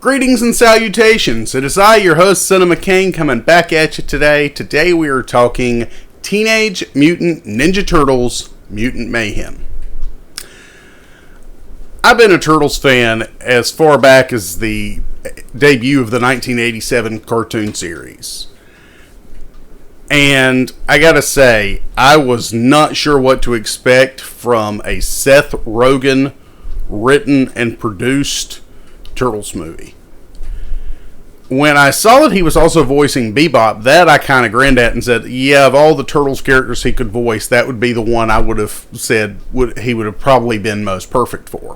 Greetings and salutations. It is I, your host, Cinema Kane, coming back at you today. Today we are talking Teenage Mutant Ninja Turtles Mutant Mayhem. I've been a Turtles fan as far back as the debut of the 1987 cartoon series. And I gotta say, I was not sure what to expect from a Seth Rogen written and produced Turtles movie. When I saw that he was also voicing Bebop, that I kind of grinned at and said, yeah, of all the Turtles characters he could voice, that would be the one I would have said he would have probably been most perfect for.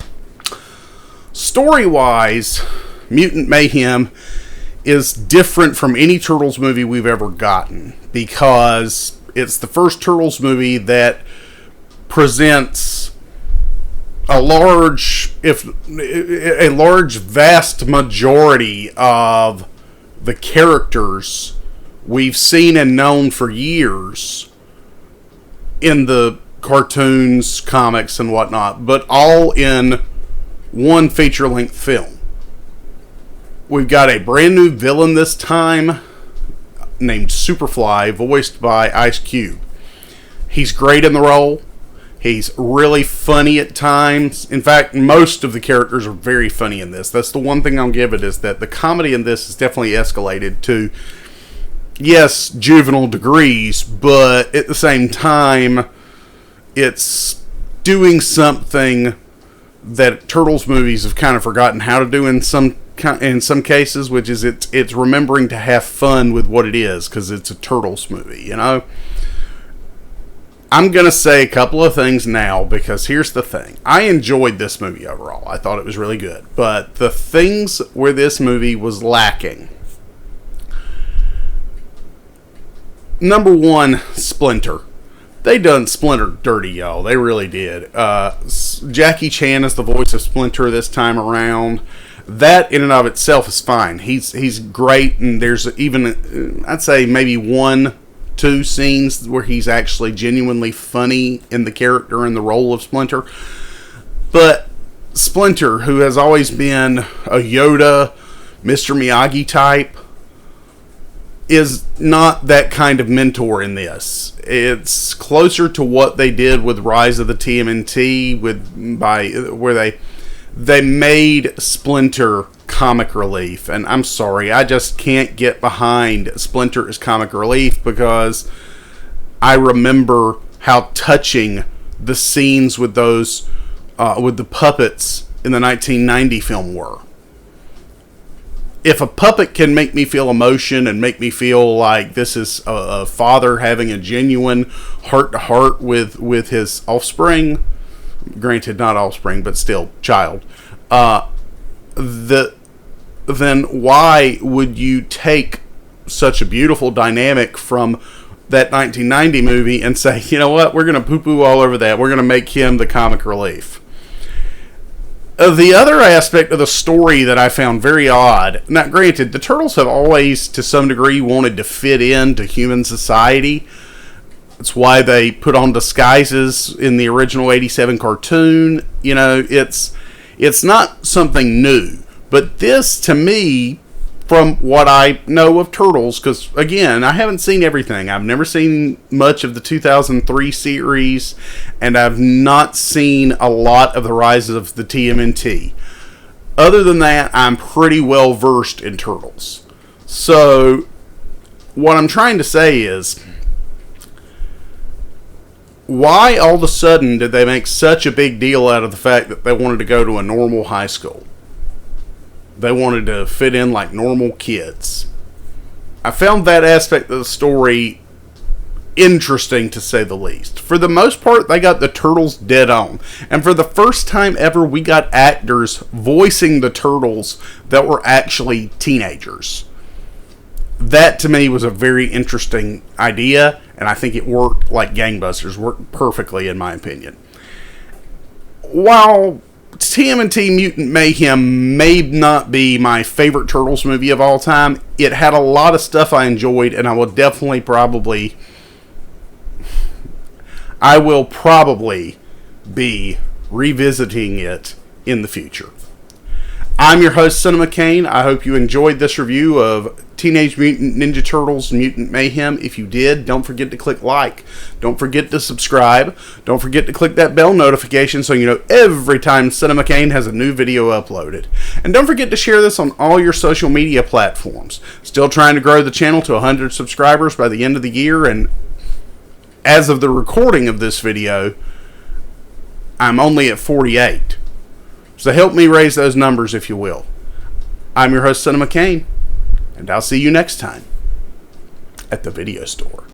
Story-wise, Mutant Mayhem is different from any Turtles movie we've ever gotten, because it's the first Turtles movie that presents a large, vast majority of the characters we've seen and known for years in the cartoons, comics, and whatnot, but all in one feature-length film. We've got a brand new villain this time, named Superfly, voiced by Ice Cube. He's great in the role. He's really funny at times. In fact, most of the characters are very funny in this. That's the one thing I'll give it, is that the comedy in this is definitely escalated to, yes, juvenile degrees, but at the same time, it's doing something that Turtles movies have kind of forgotten how to do in some cases, which is it's remembering to have fun with what it is, because it's a Turtles movie, you know? I'm going to say a couple of things now, because here's the thing. I enjoyed this movie overall. I thought it was really good. But the things where this movie was lacking. Number one, Splinter. They done Splinter dirty, y'all. They really did. Jackie Chan is the voice of Splinter this time around. That in and of itself is fine. He's great, and there's even, I'd say maybe 1-2 scenes where he's actually genuinely funny in the character and the role of Splinter. But Splinter, who has always been a Yoda, Mr. Miyagi type, is not that kind of mentor in this. It's closer to what they did with Rise of the TMNT, where they made Splinter comic relief. And I'm sorry, I just can't get behind Splinter as comic relief, because I remember how touching the scenes with those with the puppets in the 1990 film were. If a puppet can make me feel emotion and make me feel like this is a father having a genuine heart-to-heart with his offspring, granted not offspring, but still child, then why would you take such a beautiful dynamic from that 1990 movie and say, you know what, we're going to poo-poo all over that, we're going to make him the comic relief? The other aspect of the story that I found very odd, now granted, the Turtles have always, to some degree, wanted to fit into human society. That's why they put on disguises in the original 87 cartoon. You know, it's not something new. But this, to me, from what I know of Turtles, because, again, I haven't seen everything. I've never seen much of the 2003 series, and I've not seen a lot of the Rise of the TMNT. Other than that, I'm pretty well versed in Turtles. So, what I'm trying to say is, why all of a sudden did they make such a big deal out of the fact that they wanted to go to a normal high school? They wanted to fit in like normal kids. I found that aspect of the story interesting, to say the least. For the most part, they got the Turtles dead on. And for the first time ever, we got actors voicing the Turtles that were actually teenagers. That, to me, was a very interesting idea, and I think it worked like gangbusters. Worked perfectly, in my opinion. While TMNT Mutant Mayhem may not be my favorite Turtles movie of all time, it had a lot of stuff I enjoyed, and I will probably be revisiting it in the future. I'm your host, Cinema Kane. I hope you enjoyed this review of Teenage Mutant Ninja Turtles Mutant Mayhem. If you did, don't forget to click like. Don't forget to subscribe. Don't forget to click that bell notification so you know every time Cinema Kane has a new video uploaded. And don't forget to share this on all your social media platforms. Still trying to grow the channel to 100 subscribers by the end of the year, and as of the recording of this video, I'm only at 48. So help me raise those numbers if you will. I'm your host, Cinema Kane, and I'll see you next time at the video store.